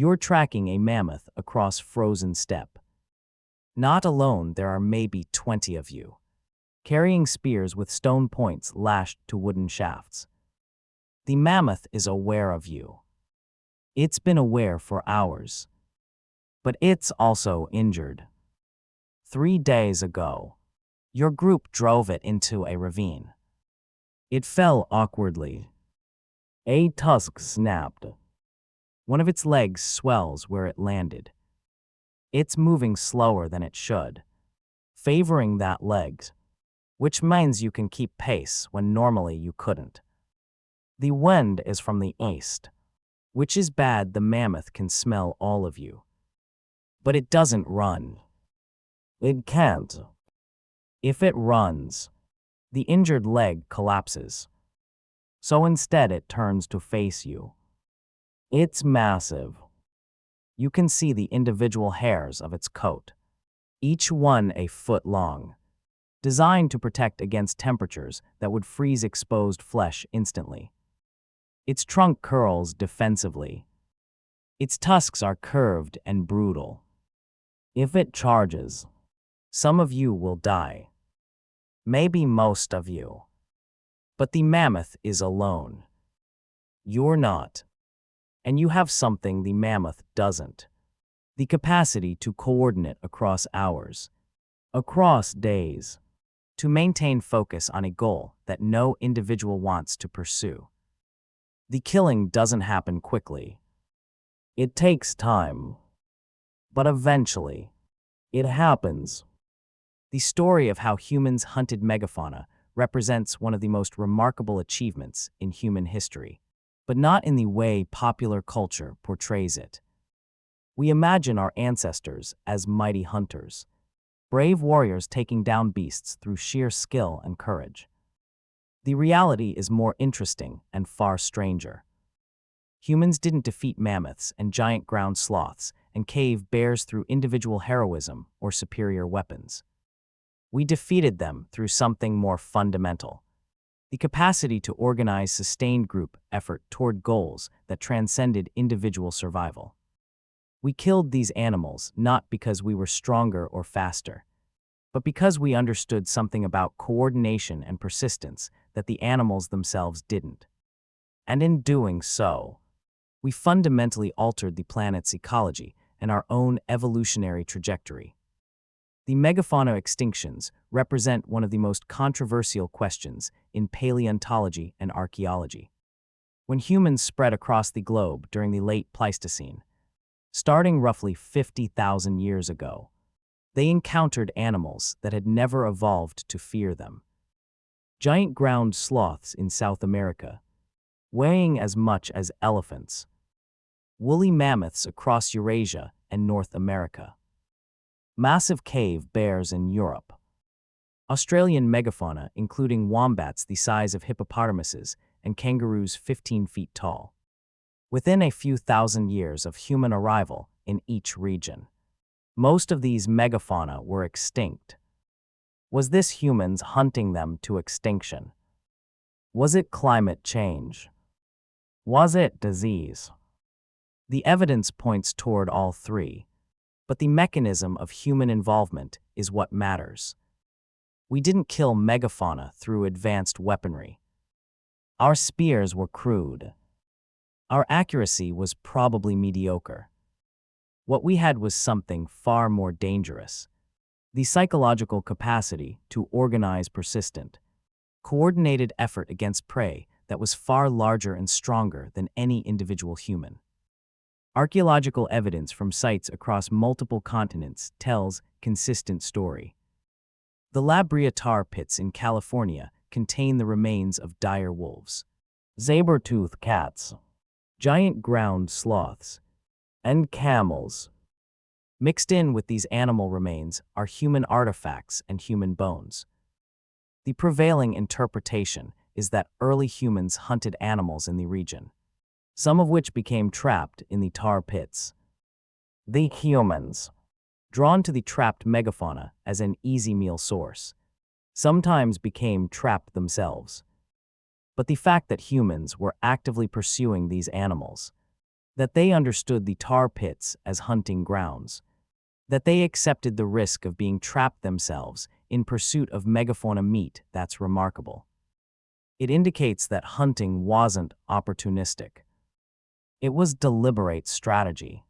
You're tracking a mammoth across frozen steppe. Not alone, there are maybe 20 of you, carrying spears with stone points lashed to wooden shafts. The mammoth is aware of you. It's been aware for hours. But it's also injured. 3 days ago, your group drove it into a ravine. It fell awkwardly. A tusk snapped. One of its legs swells where it landed. It's moving slower than it should, favoring that leg, which means you can keep pace when normally you couldn't. The wind is from the east, which is bad. The mammoth can smell all of you. But it doesn't run. It can't. If it runs, the injured leg collapses. So instead it turns to face you. It's massive. You can see the individual hairs of its coat, each one a foot long, designed to protect against temperatures that would freeze exposed flesh instantly. Its trunk curls defensively. Its tusks are curved and brutal. If it charges, some of you will die. Maybe most of you. But the mammoth is alone. You're not. And you have something the mammoth doesn't. The capacity to coordinate across hours, across days, to maintain focus on a goal that no individual wants to pursue. The killing doesn't happen quickly. It takes time. But eventually, it happens. The story of how humans hunted megafauna represents one of the most remarkable achievements in human history, but not in the way popular culture portrays it. We imagine our ancestors as mighty hunters, brave warriors taking down beasts through sheer skill and courage. The reality is more interesting and far stranger. Humans didn't defeat mammoths and giant ground sloths and cave bears through individual heroism or superior weapons. We defeated them through something more fundamental: the capacity to organize sustained group effort toward goals that transcended individual survival. We killed these animals not because we were stronger or faster, but because we understood something about coordination and persistence that the animals themselves didn't. And in doing so, we fundamentally altered the planet's ecology and our own evolutionary trajectory. The megafauna extinctions represent one of the most controversial questions in paleontology and archaeology. When humans spread across the globe during the late Pleistocene, starting roughly 50,000 years ago, they encountered animals that had never evolved to fear them. Giant ground sloths in South America, weighing as much as elephants. Woolly mammoths across Eurasia and North America. Massive cave bears in Europe. Australian megafauna including wombats the size of hippopotamuses and kangaroos 15 feet tall. Within a few thousand years of human arrival in each region, most of these megafauna were extinct. Was this humans hunting them to extinction? Was it climate change? Was it disease? The evidence points toward all three, but the mechanism of human involvement is what matters. We didn't kill megafauna through advanced weaponry. Our spears were crude. Our accuracy was probably mediocre. What we had was something far more dangerous: the psychological capacity to organize persistent, coordinated effort against prey that was far larger and stronger than any individual human. Archaeological evidence from sites across multiple continents tells consistent story. The La Brea tar pits in California contain the remains of dire wolves, saber-toothed cats, giant ground sloths, and camels. Mixed in with these animal remains are human artifacts and human bones. The prevailing interpretation is that early humans hunted animals in the region, some of which became trapped in the tar pits. The humans, drawn to the trapped megafauna as an easy meal source, sometimes became trapped themselves. But the fact that humans were actively pursuing these animals, that they understood the tar pits as hunting grounds, that they accepted the risk of being trapped themselves in pursuit of megafauna meat. That's remarkable. It indicates that hunting wasn't opportunistic. It was deliberate strategy,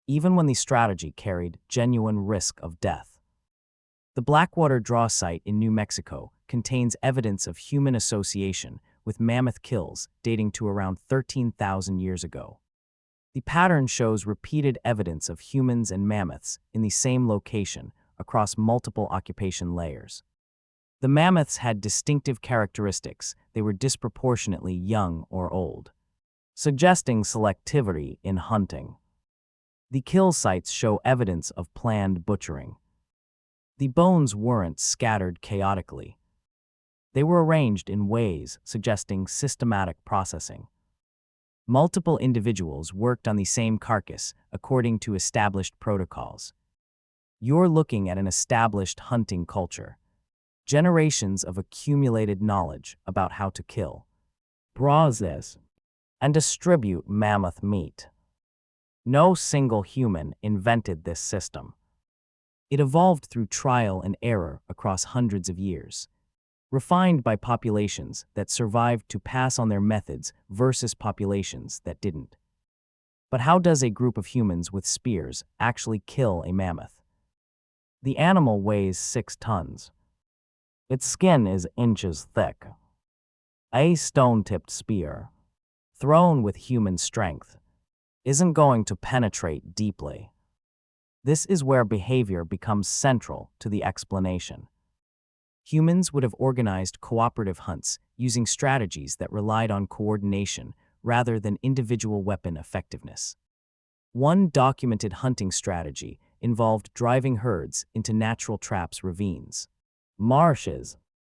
even when the strategy carried genuine risk of death. The Blackwater Draw site in New Mexico contains evidence of human association with mammoth kills dating to around 13,000 years ago. The pattern shows repeated evidence of humans and mammoths in the same location across multiple occupation layers. The mammoths had distinctive characteristics. They were disproportionately young or old, suggesting selectivity in hunting. The kill sites show evidence of planned butchering. The bones weren't scattered chaotically. They were arranged in ways suggesting systematic processing. Multiple individuals worked on the same carcass according to established protocols. You're looking at an established hunting culture. Generations of accumulated knowledge about how to kill, process, and distribute mammoth meat. No single human invented this system. It evolved through trial and error across hundreds of years, refined by populations that survived to pass on their methods versus populations that didn't. But how does a group of humans with spears actually kill a mammoth? The animal weighs 6 tons. Its skin is inches thick. A stone-tipped spear, thrown with human strength, isn't going to penetrate deeply. This is where behavior becomes central to the explanation. Humans would have organized cooperative hunts using strategies that relied on coordination rather than individual weapon effectiveness. One documented hunting strategy involved driving herds into natural traps, ravines, marshes,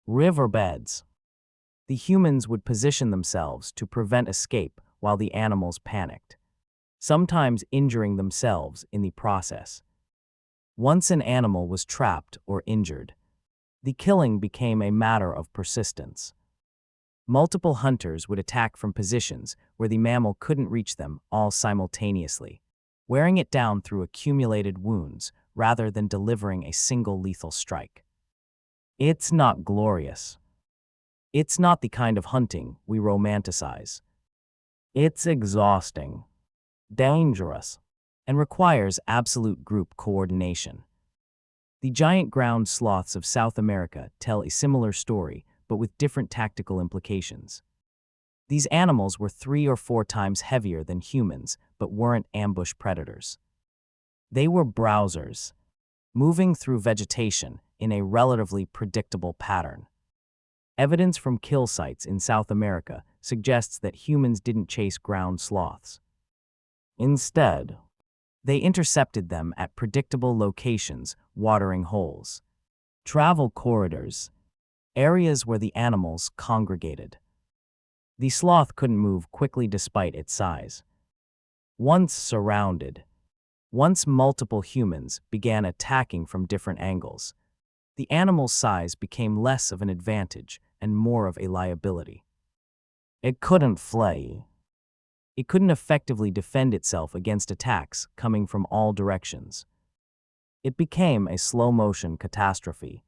riverbeds. The humans would position themselves to prevent escape while the animals panicked, sometimes injuring themselves in the process. Once an animal was trapped or injured, the killing became a matter of persistence. Multiple hunters would attack from positions where the mammal couldn't reach them all simultaneously, wearing it down through accumulated wounds rather than delivering a single lethal strike. It's not glorious. It's not the kind of hunting we romanticize. It's exhausting, dangerous, and requires absolute group coordination. The giant ground sloths of South America tell a similar story, but with different tactical implications. These animals were 3 or 4 times heavier than humans, but weren't ambush predators. They were browsers, moving through vegetation in a relatively predictable pattern. Evidence from kill sites in South America suggests that humans didn't chase ground sloths. Instead, they intercepted them at predictable locations, watering holes, travel corridors, areas where the animals congregated. The sloth couldn't move quickly despite its size. Once surrounded, once multiple humans began attacking from different angles, the animal's size became less of an advantage and more of a liability. It couldn't flee. It couldn't effectively defend itself against attacks coming from all directions. It became a slow-motion catastrophe,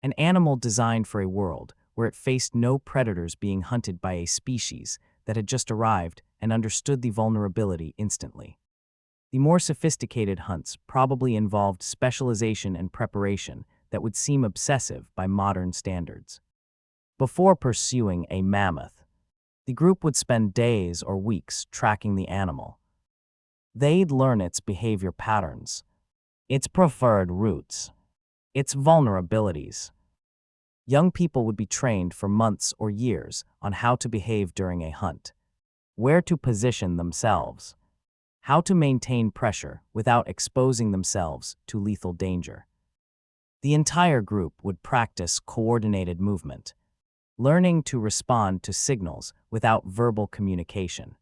an animal designed for a world where it faced no predators being hunted by a species that had just arrived and understood the vulnerability instantly. The more sophisticated hunts probably involved specialization and preparation that would seem obsessive by modern standards. Before pursuing a mammoth, the group would spend days or weeks tracking the animal. They'd learn its behavior patterns, its preferred routes, its vulnerabilities. Young people would be trained for months or years on how to behave during a hunt, where to position themselves, how to maintain pressure without exposing themselves to lethal danger. The entire group would practice coordinated movement, learning to respond to signals without verbal communication.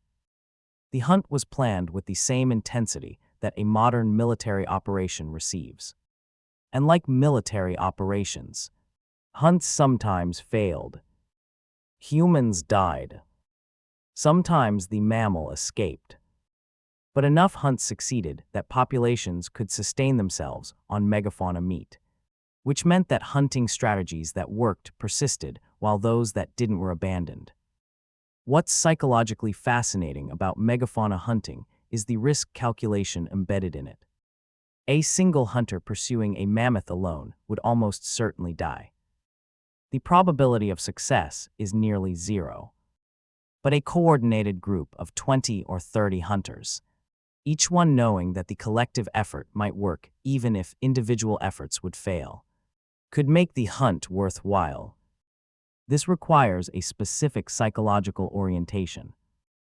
The hunt was planned with the same intensity that a modern military operation receives. And like military operations, hunts sometimes failed. Humans died. Sometimes the mammal escaped. But enough hunts succeeded that populations could sustain themselves on megafauna meat, which meant that hunting strategies that worked persisted while those that didn't were abandoned. What's psychologically fascinating about megafauna hunting is the risk calculation embedded in it. A single hunter pursuing a mammoth alone would almost certainly die. The probability of success is nearly zero. But a coordinated group of 20 or 30 hunters, each one knowing that the collective effort might work even if individual efforts would fail, could make the hunt worthwhile. This requires a specific psychological orientation,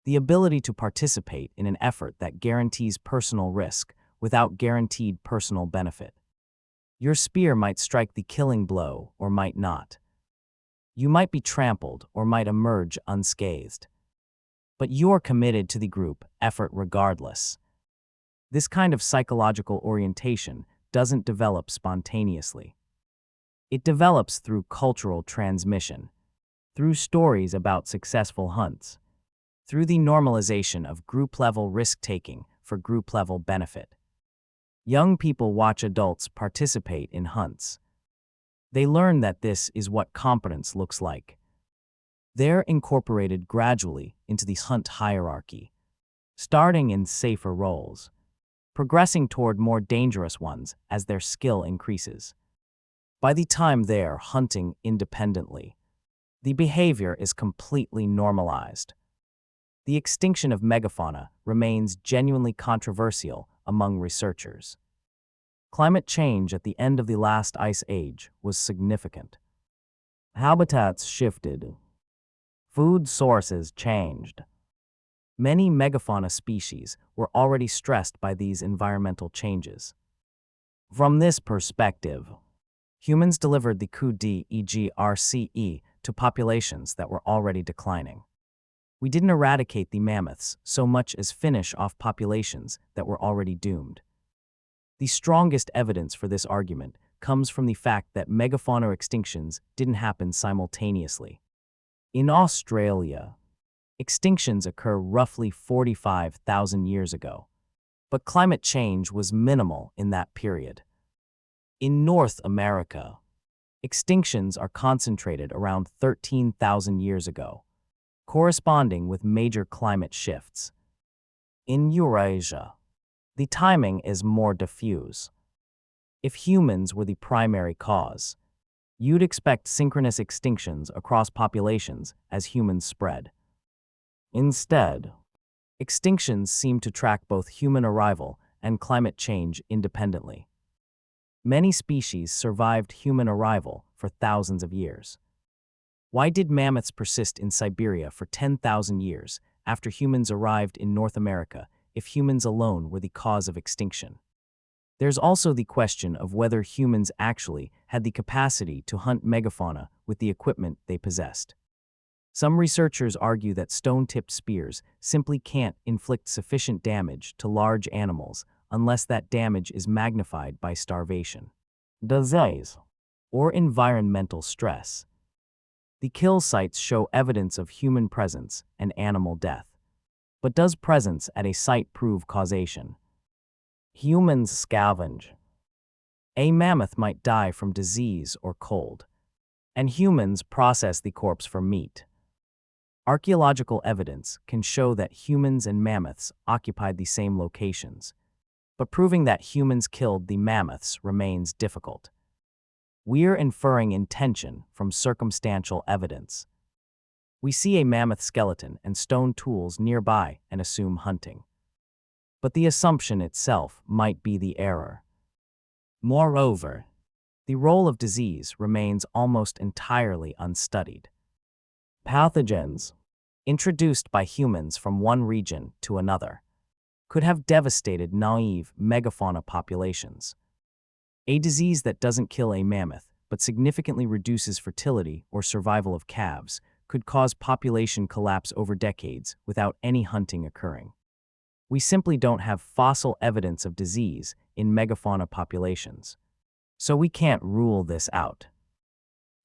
the ability to participate in an effort that guarantees personal risk without guaranteed personal benefit. Your spear might strike the killing blow or might not. You might be trampled or might emerge unscathed. But you're committed to the group effort regardless. This kind of psychological orientation doesn't develop spontaneously. It develops through cultural transmission, through stories about successful hunts, through the normalization of group-level risk-taking for group-level benefit. Young people watch adults participate in hunts. They learn that this is what competence looks like. They're incorporated gradually into the hunt hierarchy, starting in safer roles, progressing toward more dangerous ones as their skill increases. By the time they're hunting independently, the behavior is completely normalized. The extinction of megafauna remains genuinely controversial among researchers. Climate change at the end of the last ice age was significant. Habitats shifted. Food sources changed. Many megafauna species were already stressed by these environmental changes. From this perspective, humans delivered the coup d'egRCE to populations that were already declining. We didn't eradicate the mammoths so much as finish off populations that were already doomed. The strongest evidence for this argument comes from the fact that megafauna extinctions didn't happen simultaneously. In Australia, extinctions occur roughly 45,000 years ago, but climate change was minimal in that period. In North America, extinctions are concentrated around 13,000 years ago, corresponding with major climate shifts. In Eurasia, the timing is more diffuse. If humans were the primary cause, you'd expect synchronous extinctions across populations as humans spread. Instead, extinctions seem to track both human arrival and climate change independently. Many species survived human arrival for thousands of years. Why did mammoths persist in Siberia for 10,000 years after humans arrived in North America if humans alone were the cause of extinction? There's also the question of whether humans actually had the capacity to hunt megafauna with the equipment they possessed. Some researchers argue that stone-tipped spears simply can't inflict sufficient damage to large animals unless that damage is magnified by starvation, disease, or environmental stress. The kill sites show evidence of human presence and animal death. But does presence at a site prove causation? Humans scavenge. A mammoth might die from disease or cold, and humans process the corpse for meat. Archaeological evidence can show that humans and mammoths occupied the same locations, but proving that humans killed the mammoths remains difficult. We're inferring intention from circumstantial evidence. We see a mammoth skeleton and stone tools nearby and assume hunting. But the assumption itself might be the error. Moreover, the role of disease remains almost entirely unstudied. Pathogens, introduced by humans from one region to another, could have devastated naive megafauna populations. A disease that doesn't kill a mammoth but significantly reduces fertility or survival of calves could cause population collapse over decades without any hunting occurring. We simply don't have fossil evidence of disease in megafauna populations, so we can't rule this out.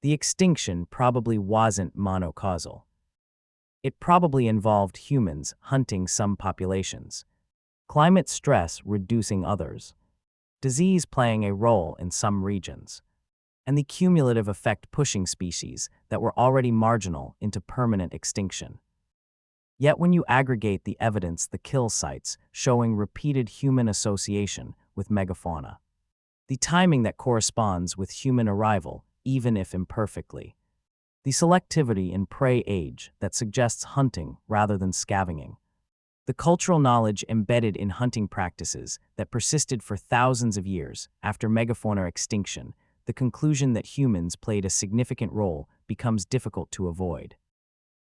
The extinction probably wasn't monocausal. It probably involved humans hunting some populations, climate stress reducing others, disease playing a role in some regions, and the cumulative effect pushing species that were already marginal into permanent extinction. Yet when you aggregate the evidence, the kill sites showing repeated human association with megafauna, the timing that corresponds with human arrival, even if imperfectly, the selectivity in prey age that suggests hunting rather than scavenging, the cultural knowledge embedded in hunting practices that persisted for thousands of years after megafauna extinction, the conclusion that humans played a significant role becomes difficult to avoid.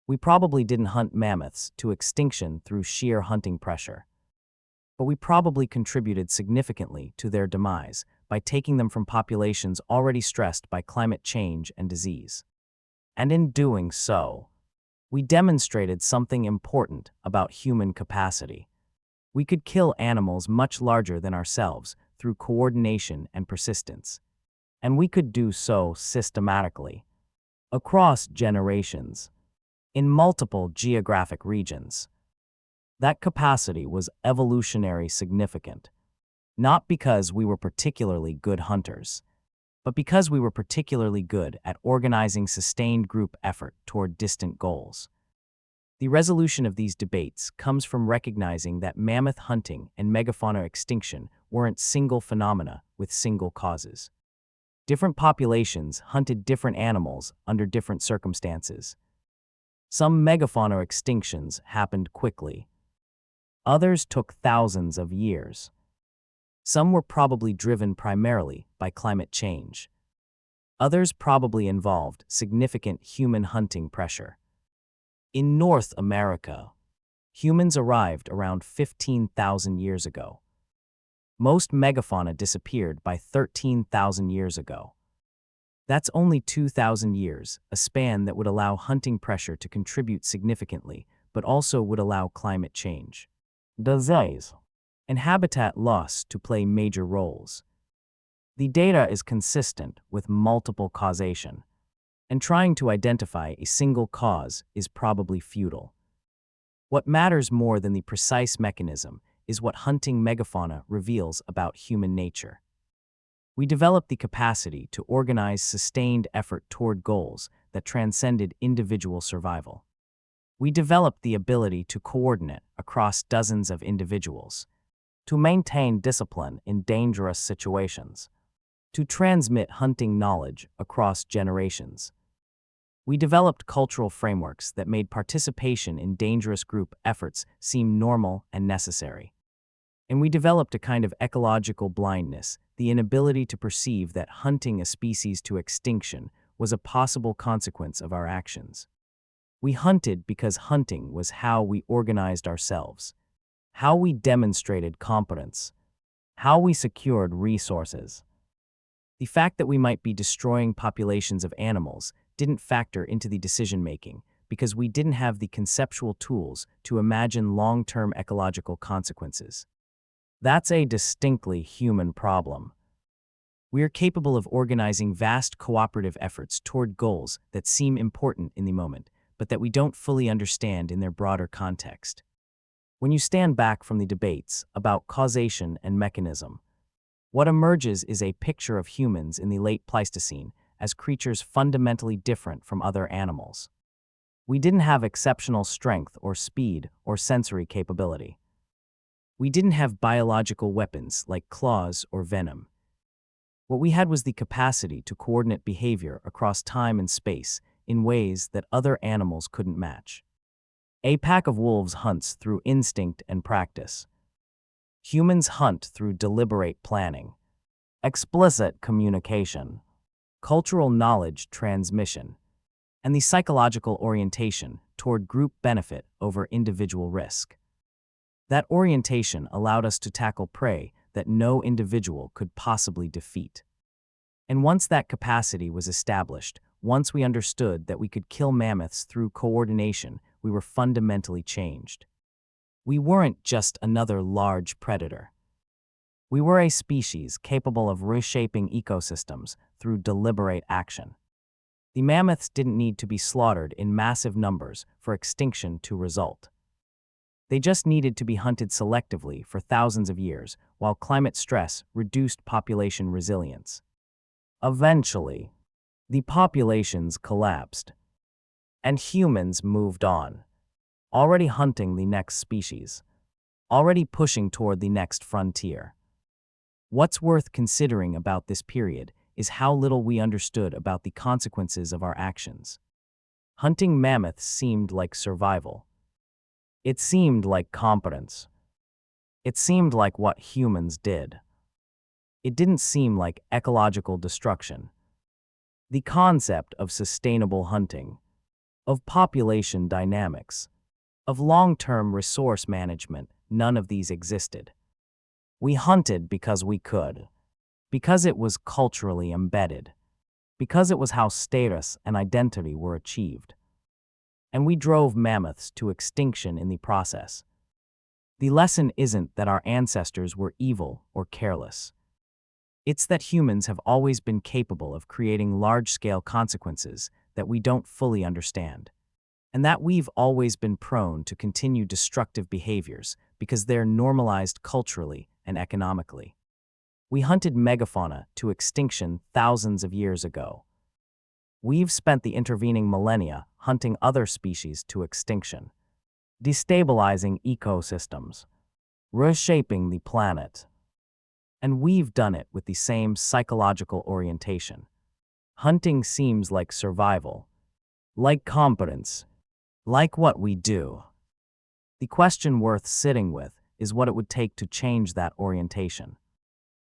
We probably didn't hunt mammoths to extinction through sheer hunting pressure, but we probably contributed significantly to their demise by taking them from populations already stressed by climate change and disease. And in doing so, we demonstrated something important about human capacity. We could kill animals much larger than ourselves through coordination and persistence, and we could do so systematically, across generations, in multiple geographic regions. That capacity was evolutionarily significant, not because we were particularly good hunters, but because we were particularly good at organizing sustained group effort toward distant goals. The resolution of these debates comes from recognizing that mammoth hunting and megafauna extinction weren't single phenomena with single causes. Different populations hunted different animals under different circumstances. Some megafauna extinctions happened quickly. Others took thousands of years. Some were probably driven primarily by climate change. Others probably involved significant human hunting pressure. In North America, humans arrived around 15,000 years ago. Most megafauna disappeared by 13,000 years ago. That's only 2,000 years, a span that would allow hunting pressure to contribute significantly, but also would allow climate change, disease, and habitat loss to play major roles. The data is consistent with multiple causation, and trying to identify a single cause is probably futile. What matters more than the precise mechanism is what hunting megafauna reveals about human nature. We developed the capacity to organize sustained effort toward goals that transcended individual survival. We developed the ability to coordinate across dozens of individuals, to maintain discipline in dangerous situations, to transmit hunting knowledge across generations. We developed cultural frameworks that made participation in dangerous group efforts seem normal and necessary. And we developed a kind of ecological blindness, the inability to perceive that hunting a species to extinction was a possible consequence of our actions. We hunted because hunting was how we organized ourselves, how we demonstrated competence, how we secured resources. The fact that we might be destroying populations of animals didn't factor into the decision-making because we didn't have the conceptual tools to imagine long-term ecological consequences. That's a distinctly human problem. We are capable of organizing vast cooperative efforts toward goals that seem important in the moment, but that we don't fully understand in their broader context. When you stand back from the debates about causation and mechanism, what emerges is a picture of humans in the late Pleistocene as creatures fundamentally different from other animals. We didn't have exceptional strength or speed or sensory capability. We didn't have biological weapons like claws or venom. What we had was the capacity to coordinate behavior across time and space in ways that other animals couldn't match. A pack of wolves hunts through instinct and practice. Humans hunt through deliberate planning, explicit communication, cultural knowledge transmission, and the psychological orientation toward group benefit over individual risk. That orientation allowed us to tackle prey that no individual could possibly defeat. And once that capacity was established, once we understood that we could kill mammoths through coordination, we were fundamentally changed. We weren't just another large predator. We were a species capable of reshaping ecosystems through deliberate action. The mammoths didn't need to be slaughtered in massive numbers for extinction to result. They just needed to be hunted selectively for thousands of years, while climate stress reduced population resilience. Eventually, the populations collapsed, and humans moved on, already hunting the next species, already pushing toward the next frontier. What's worth considering about this period is how little we understood about the consequences of our actions. Hunting mammoths seemed like survival. It seemed like competence. It seemed like what humans did. It didn't seem like ecological destruction. The concept of sustainable hunting, of population dynamics, of long-term resource management, none of these existed. We hunted because we could, because it was culturally embedded, because it was how status and identity were achieved. And we drove mammoths to extinction in the process. The lesson isn't that our ancestors were evil or careless. It's that humans have always been capable of creating large-scale consequences that we don't fully understand, and that we've always been prone to continue destructive behaviors because they're normalized culturally and economically. We hunted megafauna to extinction thousands of years ago. We've spent the intervening millennia hunting other species to extinction, destabilizing ecosystems, reshaping the planet. And we've done it with the same psychological orientation. Hunting seems like survival, like competence, like what we do. The question worth sitting with is what it would take to change that orientation.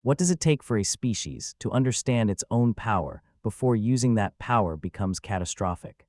What does it take for a species to understand its own power before using that power becomes catastrophic?